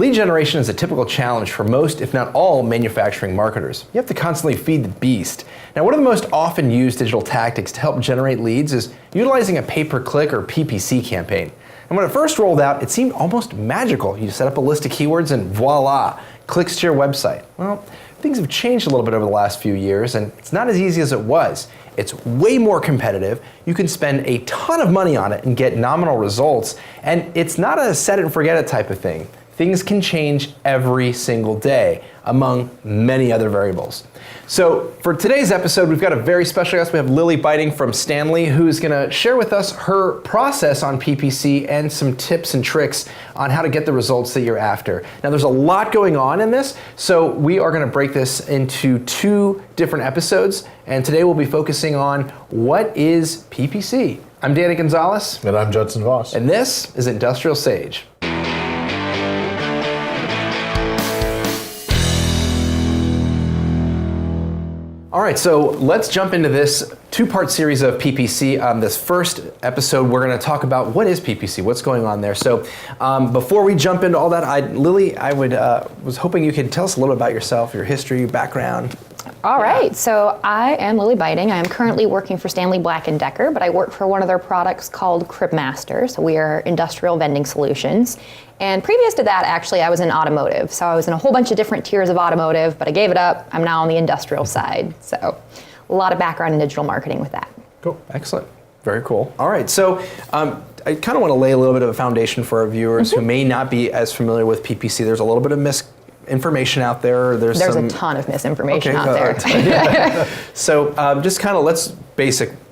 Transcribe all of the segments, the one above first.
Lead generation is a typical challenge for most, if not all, manufacturing marketers. You have to constantly feed the beast. Now, one of the most often used digital tactics to help generate leads is utilizing a pay-per-click or PPC campaign. And when it first rolled out, it seemed almost magical. You set up a list of keywords and voila, clicks to your website. Well, things have changed a little bit over the last few years, and it's not as easy as it was. It's way more competitive. You can spend a ton of money on it and get nominal results, and it's not a set it and forget it type of thing. Things can change every single day, among many other variables. So for today's episode, we've got a very special guest. We have Lillie Biting from Stanley, who's gonna share with us her process on PPC and some tips and tricks on how to get the results that you're after. Now there's a lot going on in this, so we are gonna break this into 2 different episodes, and today we'll be focusing on what is PPC. I'm Danny Gonzalez. And I'm Judson Voss. And this is IndustrialSage. All right, so let's jump into this 2-part series of PPC. This first episode, we're going to talk about what is PPC, what's going on there. So before we jump into all that, Lillie, I was hoping you could tell us a little about yourself, your history, your background. All right, so I am Lillie Biting. I am currently working for Stanley Black & Decker, but I work for one of their products called CribMaster. So we are industrial vending solutions. And previous to that, actually, I was in automotive. So I was in a whole bunch of different tiers of automotive, but I gave it up. I'm now on the industrial side. So a lot of background in digital marketing with that. Cool, excellent, very cool. All right, so I kind of want to lay a little bit of a foundation for our viewers who may not be as familiar with PPC. There's a little bit of misinformation out there. There's a ton of misinformation out there. So just kind of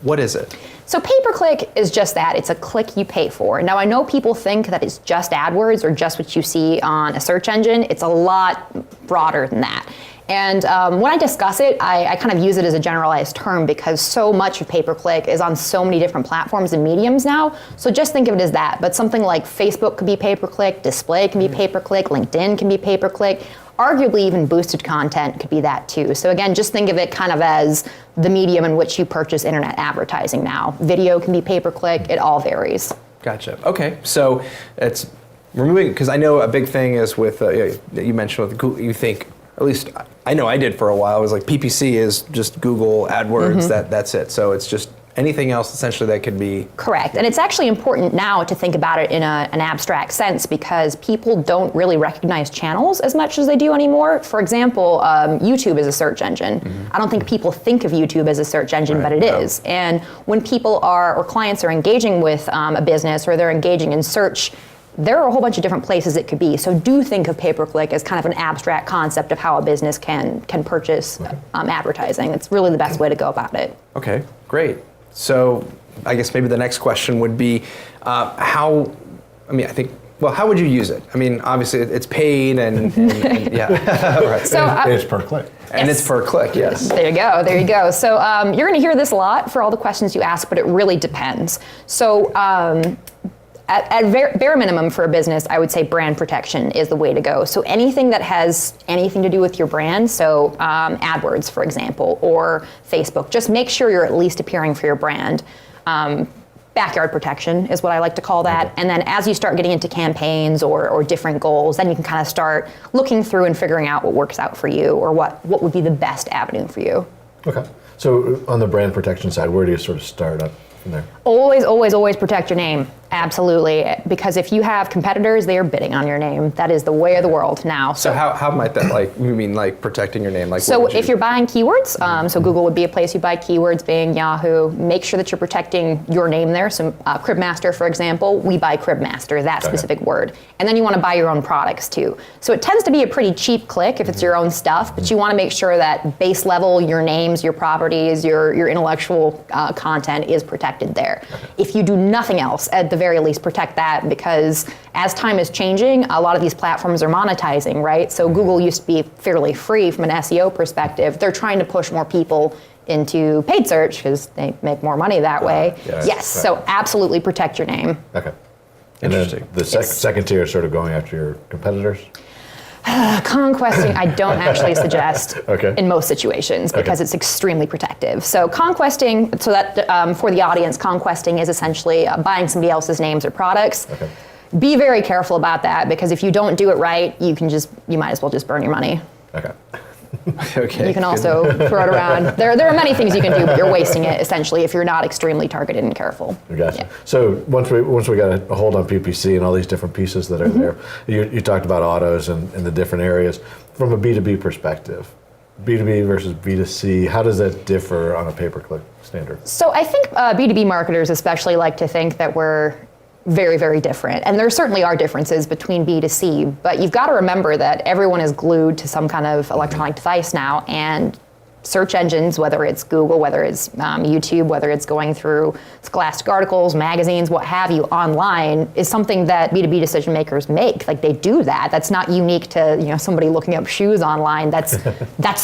what is it? So pay-per-click is just that. It's a click you pay for. Now I know people think that it's just AdWords or just what you see on a search engine. It's a lot broader than that. And when I discuss it, I kind of use it as a generalized term because so much of pay-per-click is on so many different platforms and mediums now. So just think of it as that. But something like Facebook could be pay-per-click, display can be pay-per-click, LinkedIn can be pay-per-click. Arguably even boosted content could be that too. So again, just think of it kind of as the medium in which you purchase internet advertising now. Video can be pay-per-click, it all varies. Gotcha, okay, so it's removing, because I know a big thing is with, you mentioned with Google, you think, at least I know I did for a while, it was like PPC is just Google AdWords, that's it. So it's just anything else essentially that could be... Correct, and it's actually important now to think about it in an abstract sense because people don't really recognize channels as much as they do anymore. For example, YouTube is a search engine. I don't think people think of YouTube as a search engine, but it is. And when people or clients are engaging with a business or they're engaging in search, there are a whole bunch of different places it could be. So do think of pay-per-click as kind of an abstract concept of how a business can purchase advertising. It's really the best way to go about it. Okay, great. So I guess maybe the next question would be how would you use it? I mean, obviously it's paid and yeah. Right. So, it's per click. And it's per click, yes. There you go. So you're gonna hear this a lot for all the questions you ask, but it really depends. So at bare minimum for a business, I would say brand protection is the way to go. So anything that has anything to do with your brand, so AdWords, for example, or Facebook, just make sure you're at least appearing for your brand. Backyard protection is what I like to call that. And then as you start getting into campaigns or different goals, then you can kind of start looking through and figuring out what works out for you or what would be the best avenue for you. Okay. So on the brand protection side, where do you sort of start up from there? Always protect your name. Absolutely, because if you have competitors, they are bidding on your name. That is the way of the world now. So how might that you mean protecting your name? So if you're buying keywords, so Google would be a place you buy keywords, Bing, Yahoo, make sure that you're protecting your name there. So CribMaster, for example, we buy CribMaster, that specific word. And then you want to buy your own products too. So it tends to be a pretty cheap click if it's your own stuff, but you want to make sure that base level, your names, your properties, your intellectual content is protected there. If you do nothing else, at the very least protect that, because as time is changing, a lot of these platforms are monetizing, right? So Google used to be fairly free from an SEO perspective. They're trying to push more people into paid search because they make more money that way. Yes, so absolutely protect your name. Okay. And then the second tier is sort of going after your competitors? Conquesting, I don't actually suggest in most situations because it's extremely protective. So conquesting, so that for the audience, conquesting is essentially buying somebody else's names or products. be very careful about that, because if you don't do it right, you might as well just burn your money. Okay. Okay. You can also throw it around. There are many things you can do, but you're wasting it essentially if you're not extremely targeted and careful. Gotcha. Yeah. So once we got a hold on PPC and all these different pieces that are there, you talked about autos and the different areas. From a B2B perspective, B2B versus B2C, how does that differ on a pay-per-click standard? So I think B2B marketers especially like to think that we're very, very different. And there certainly are differences between B2C, but you've got to remember that everyone is glued to some kind of electronic device now, and search engines, whether it's Google, whether it's YouTube, whether it's going through scholastic articles, magazines, what have you, online, is something that B2B decision makers make. Like, they do that. That's not unique to somebody looking up shoes online. That's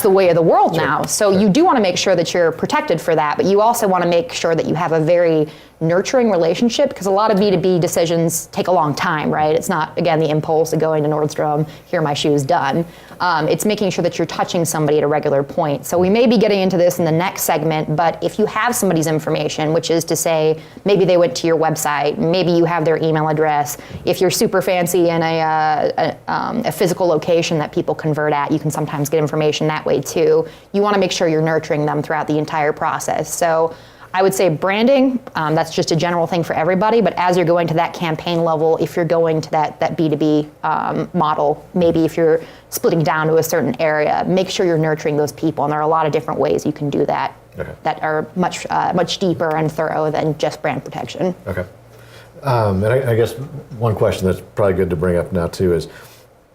the way of the world now. So you do want to make sure that you're protected for that, but you also want to make sure that you have a very nurturing relationship, because a lot of B2B decisions take a long time, right? It's not, again, the impulse of going to Nordstrom, here are my shoes, done. It's making sure that you're touching somebody at a regular point. So we may be getting into this in the next segment, but if you have somebody's information, which is to say, maybe they went to your website, maybe you have their email address, if you're super fancy in a physical location that people convert at, you can sometimes get information that way too. You want to make sure you're nurturing them throughout the entire process. So I would say branding, that's just a general thing for everybody, but as you're going to that campaign level, if you're going to that B2B model, maybe if you're splitting down to a certain area, make sure you're nurturing those people, and there are a lot of different ways you can do that that are much deeper and thorough than just brand protection. Okay. And I guess one question that's probably good to bring up now too is,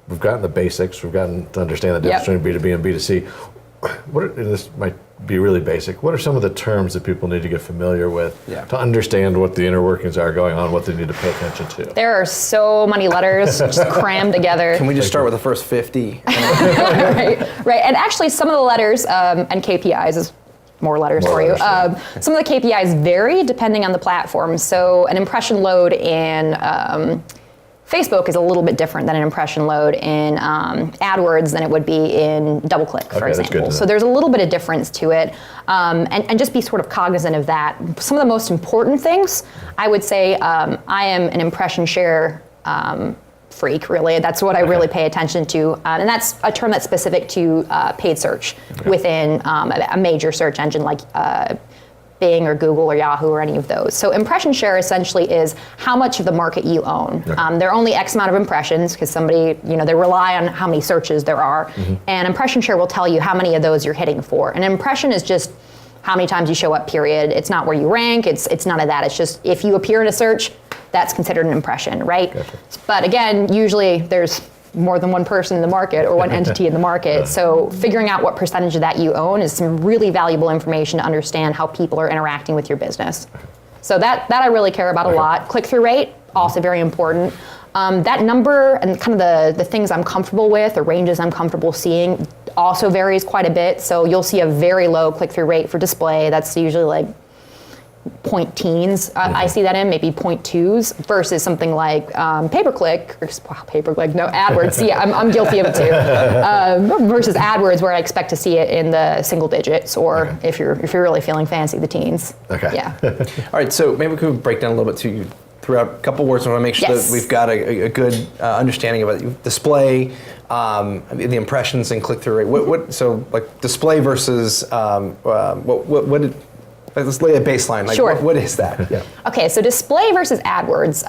we've gotten the basics, we've gotten to understand the difference between B2B and B2C. This might be really basic. What are some of the terms that people need to get familiar with to understand what the inner workings are going on, what they need to pay attention to? There are so many letters just crammed together. Can we just start with the first 50? Right. And actually some of the letters and KPIs is more letters for you. Some of the KPIs vary depending on the platform. So an impression load in Facebook is a little bit different than an impression load in AdWords than it would be in DoubleClick, for example. So there's a little bit of difference to it. And just be sort of cognizant of that. Some of the most important things, I would say, I am an impression share freak, really. That's what I really pay attention to. And that's a term that's specific to paid search within a major search engine like Bing or Google or Yahoo or any of those. So impression share essentially is how much of the market you own. There are only X amount of impressions because somebody, they rely on how many searches there are. And impression share will tell you how many of those you're hitting for. An impression is just how many times you show up, period. It's not where you rank, it's none of that. It's just if you appear in a search, that's considered an impression, right? But again, usually there's more than one person in the market or one entity in the market. So figuring out what percentage of that you own is some really valuable information to understand how people are interacting with your business. So that I really care about a lot. Click-through rate, also very important. That number and kind of the things I'm comfortable with, the ranges I'm comfortable seeing, also varies quite a bit. So you'll see a very low click-through rate for display. That's usually like point teens. I see that in maybe 0.2s versus something like pay-per-click, AdWords. Yeah, I'm guilty of it too. Versus AdWords, where I expect to see it in the single digits, or if you're really feeling fancy, the teens. Yeah. All right. So maybe we could break down a little bit too. You threw out a couple words. I want to make sure that we've got a good understanding of it. Display, the impressions, and click-through rate. So like display versus let's lay a baseline. Like, what is that? Okay, so display versus AdWords.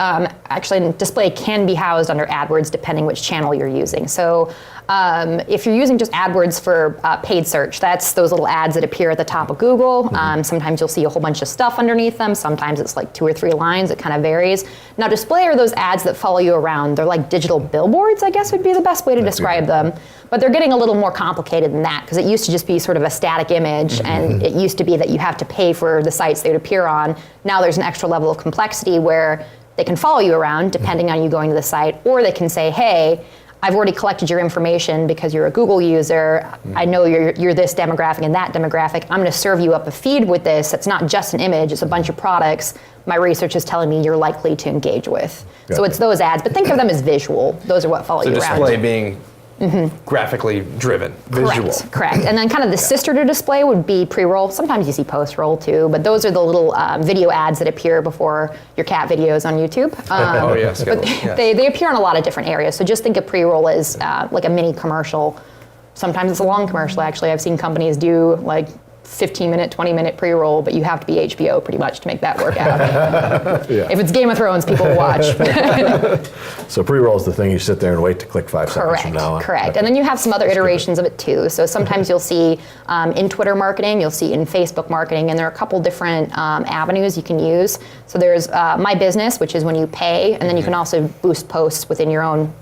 Actually, display can be housed under AdWords depending which channel you're using. So if you're using just AdWords for paid search, that's those little ads that appear at the top of Google. Sometimes you'll see a whole bunch of stuff underneath them. Sometimes it's like 2 or 3 lines. It kind of varies. Now, display are those ads that follow you around. They're like digital billboards, I guess would be the best way to describe them. But they're getting a little more complicated than that, because it used to just be sort of a static image, and it used to be that you have to pay for the sites they would appear on. Now there's an extra level of complexity where they can follow you around depending on you going to the site, or they can say, hey, I've already collected your information because you're a Google user. I know you're this demographic and that demographic. I'm going to serve you up a feed with this. It's not just an image, it's a bunch of products. My research is telling me you're likely to engage with. So it's those ads, but think of them as visual. Those are what follow you around. So display being graphically driven, visual. Correct. And then kind of the sister to display would be pre-roll. Sometimes you see post-roll too, but those are the little video ads that appear before your cat videos on YouTube. Oh yes. But they appear in a lot of different areas. So just think of pre-roll as like a mini commercial. Sometimes it's a long commercial, actually. I've seen companies do like 15-minute, 20-minute pre-roll, but you have to be HBO pretty much to make that work out. If it's Game of Thrones, people will watch. So pre-roll is the thing you sit there and wait to click 5 seconds from now on. Correct. And then you have some other iterations of it too. So sometimes you'll see in Twitter marketing, you'll see in Facebook marketing, and there are a couple different avenues you can use. So there's My Business, which is when you pay, and then you can also boost posts within your own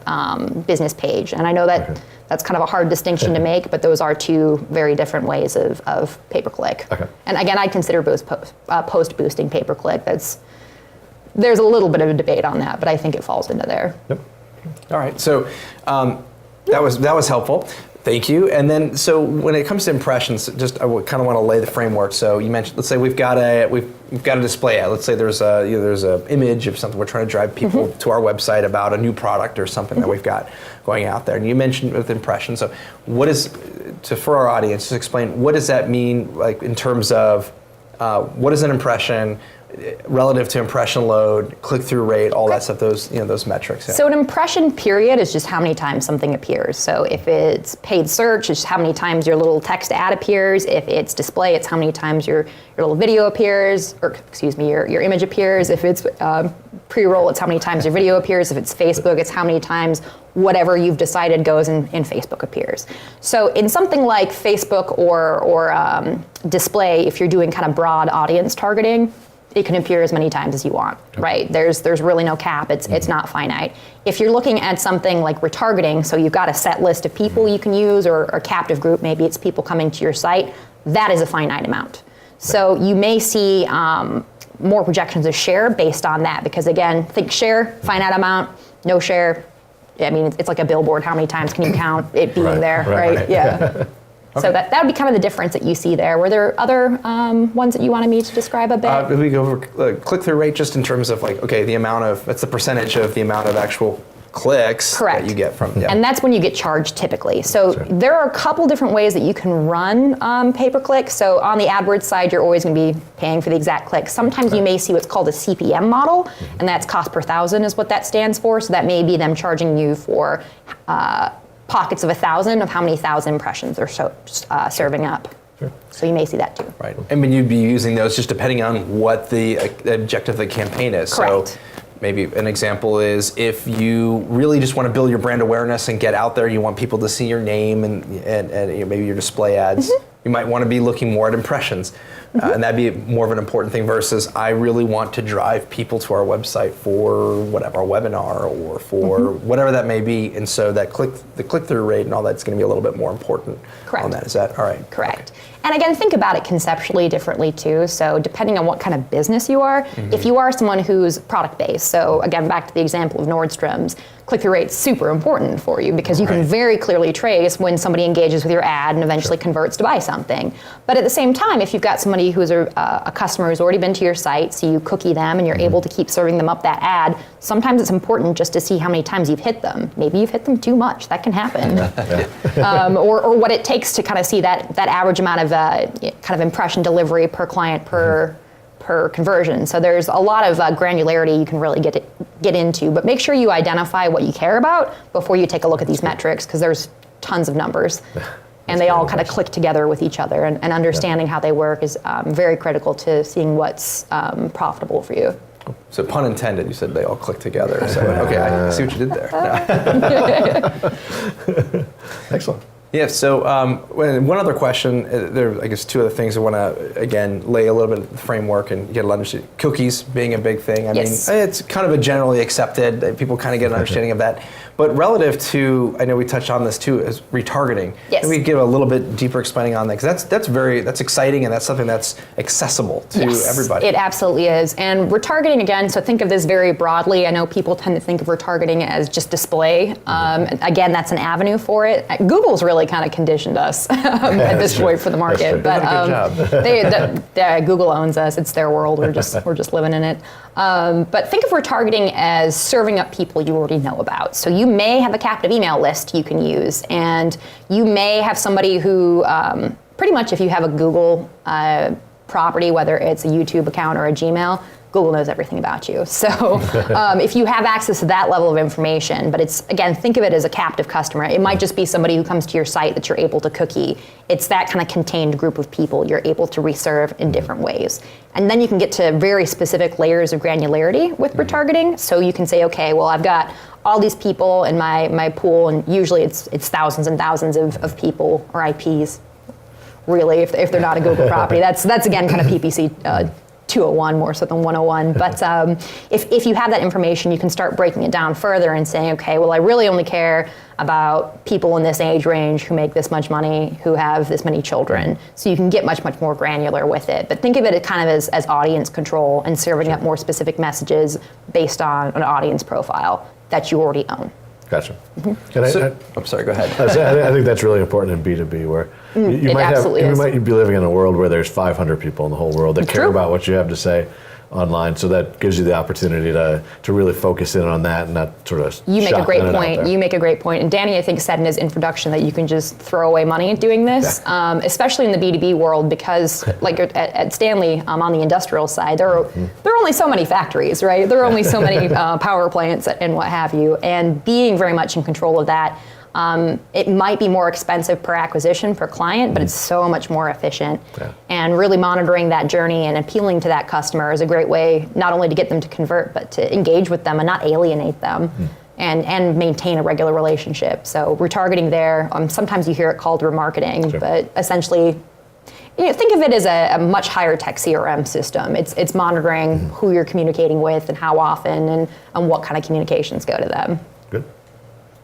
business page. And I know that that's kind of a hard distinction to make, but those are two very different ways of pay-per-click. And again, I consider post boosting pay-per-click. There's a little bit of a debate on that, but I think it falls into there. All right, so that was helpful. Thank you. And then, so when it comes to impressions, I kind of want to lay the framework. So you mentioned, let's say we've got a display ad. Let's say there's a image of something we're trying to drive people to our website about a new product or something that we've got going out there. And you mentioned with impressions. So for our audience, just explain, what does that mean, like in terms of what is an impression relative to impression load, click-through rate, all that stuff, those metrics. Yeah. So an impression period is just how many times something appears. So if it's paid search, it's how many times your little text ad appears. If it's display, it's how many times your little video appears, or excuse me, your image appears. If it's pre-roll, it's how many times your video appears. If it's Facebook, it's how many times whatever you've decided goes in Facebook appears. So in something like Facebook or display, if you're doing kind of broad audience targeting, it can appear as many times as you want, right? There's really no cap. It's not finite. If you're looking at something like retargeting, so you've got a set list of people you can use, or a captive group, maybe it's people coming to your site, that is a finite amount. So you may see more projections of share based on that, because again, think share, finite amount, no share. I mean, it's like a billboard. How many times can you count it being there, right? Yeah. So that would be kind of the difference that you see there. Were there other ones that you wanted me to describe a bit? If we go over click-through rate, just in terms of like, okay, that's the percentage of the amount of actual clicks that you get from. And that's when you get charged typically. So there are a couple different ways that you can run pay-per-click. So on the AdWords side, you're always going to be paying for the exact click. Sometimes you may see what's called a CPM model, and that's cost per thousand is what that stands for. So that may be them charging you for pockets of 1,000 of how many 1,000 impressions they're serving up. So you may see that too. Right. I mean, you'd be using those just depending on what the objective of the campaign is. Correct. So maybe an example is if you really just want to build your brand awareness and get out there, you want people to see your name and maybe your display ads, you might want to be looking more at impressions. And that'd be more of an important thing versus I really want to drive people to our website for whatever, a webinar or for whatever that may be. And so that the click-through rate and all that's going to be a little bit more important on that. Is that all right? Correct. Okay. And again, think about it conceptually differently too. So depending on what kind of business you are, if you are someone who's product-based, so again, back to the example of Nordstrom's, click-through rate's super important for you because you can very clearly trace when somebody engages with your ad and eventually converts to buy something. But at the same time, if you've got somebody who's a customer who's already been to your site, so you cookie them and you're able to keep serving them up that ad, sometimes it's important just to see how many times you've hit them. Maybe you've hit them too much. That can happen. Or what it takes to kind of see that average amount of kind of impression delivery per client per conversion. So there's a lot of granularity you can really get into, but make sure you identify what you care about before you take a look at these metrics, because there's tons of numbers. And they all kind of click together with each other, and understanding how they work is very critical to seeing what's profitable for you. So pun intended, you said they all click together. So okay, I see what you did there. Excellent. Yeah, so one other question, I guess two other things I want to, again, lay a little bit of the framework and get an understanding. Cookies being a big thing. I mean, it's kind of a generally accepted, people kind of get an understanding of that. But relative to, I know we touched on this too, is retargeting. Yes. Can we give a little bit deeper explaining on that? Because that's exciting, and that's something that's accessible to everybody. It absolutely is. And retargeting, again, so think of this very broadly. I know people tend to think of retargeting as just display. Again, that's an avenue for it. Google's really kind of conditioned us at this point for the market. But Google owns us. It's their world. We're just living in it. But think of retargeting as serving up people you already know about. So you may have a captive email list you can use, and you may have somebody who, pretty much if you have a Google property, whether it's a YouTube account or a Gmail, Google knows everything about you. So if you have access to that level of information, but it's, again, think of it as a captive customer. It might just be somebody who comes to your site that you're able to cookie. It's that kind of contained group of people you're able to reserve in different ways. And then you can get to very specific layers of granularity with retargeting. So you can say, okay, well, I've got all these people in my pool, and usually it's thousands and thousands of people or IPs, really, if they're not a Google property. That's again, kind of PPC 201 more so than 101. But if you have that information, you can start breaking it down further and saying, okay, well, I really only care about people in this age range who make this much money, who have this many children. So you can get much, much more granular with it. But think of it kind of as audience control and serving up more specific messages based on an audience profile that you already own. Gotcha. I'm sorry, go ahead. I think that's really important in B2B, where you might be living in a world where there's 500 people in the whole world that care about what you have to say online. So that gives you the opportunity to really focus in on that and not sort of. You make a great point. You make a great point. And Danny, I think, said in his introduction that you can just throw away money doing this, especially in the B2B world, because like at Stanley on the industrial side, there are only so many factories, right? There are only so many power plants and what have you. And being very much in control of that, it might be more expensive per acquisition per client, but it's so much more efficient. Yeah. And really monitoring that journey and appealing to that customer is a great way not only to get them to convert, but to engage with them and not alienate them and maintain a regular relationship. So retargeting there, sometimes you hear it called remarketing, but essentially, think of it as a much higher tech CRM system. It's monitoring who you're communicating with and how often and what kind of communications go to them. Good.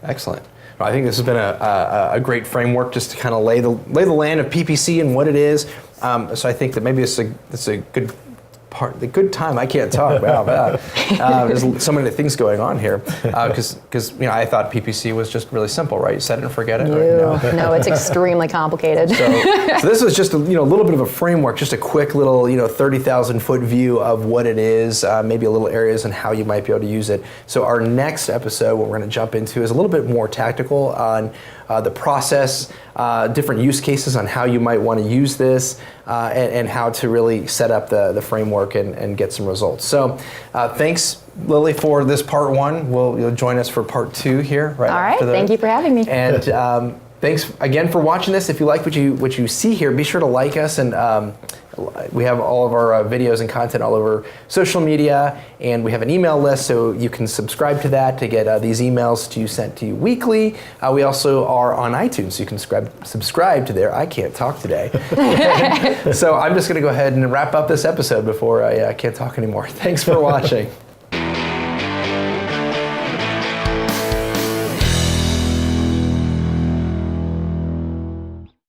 Excellent. I think this has been a great framework just to kind of lay the land of PPC and what it is. So I think that maybe it's a good part, the good time. I can't talk. Wow, bad. There's so many things going on here because I thought PPC was just really simple, right? You set it and forget it. No, it's extremely complicated. So this was just a little bit of a framework, just a quick little 30,000 foot view of what it is, maybe a little areas and how you might be able to use it. So our next episode, what we're going to jump into, is a little bit more tactical on the process, different use cases on how you might want to use this, and how to really set up the framework and get some results. So thanks, Lillie, for this part one. You'll join us for part two here. Right. All right, thank you for having me. And thanks again for watching this. If you like what you see here, be sure to like us, and we have all of our videos and content all over social media, and we have an email list, so you can subscribe to that to get these emails sent to you weekly. We also are on iTunes, so you can subscribe to there. I can't talk today. So I'm just going to go ahead and wrap up this episode before I can't talk anymore. Thanks for watching.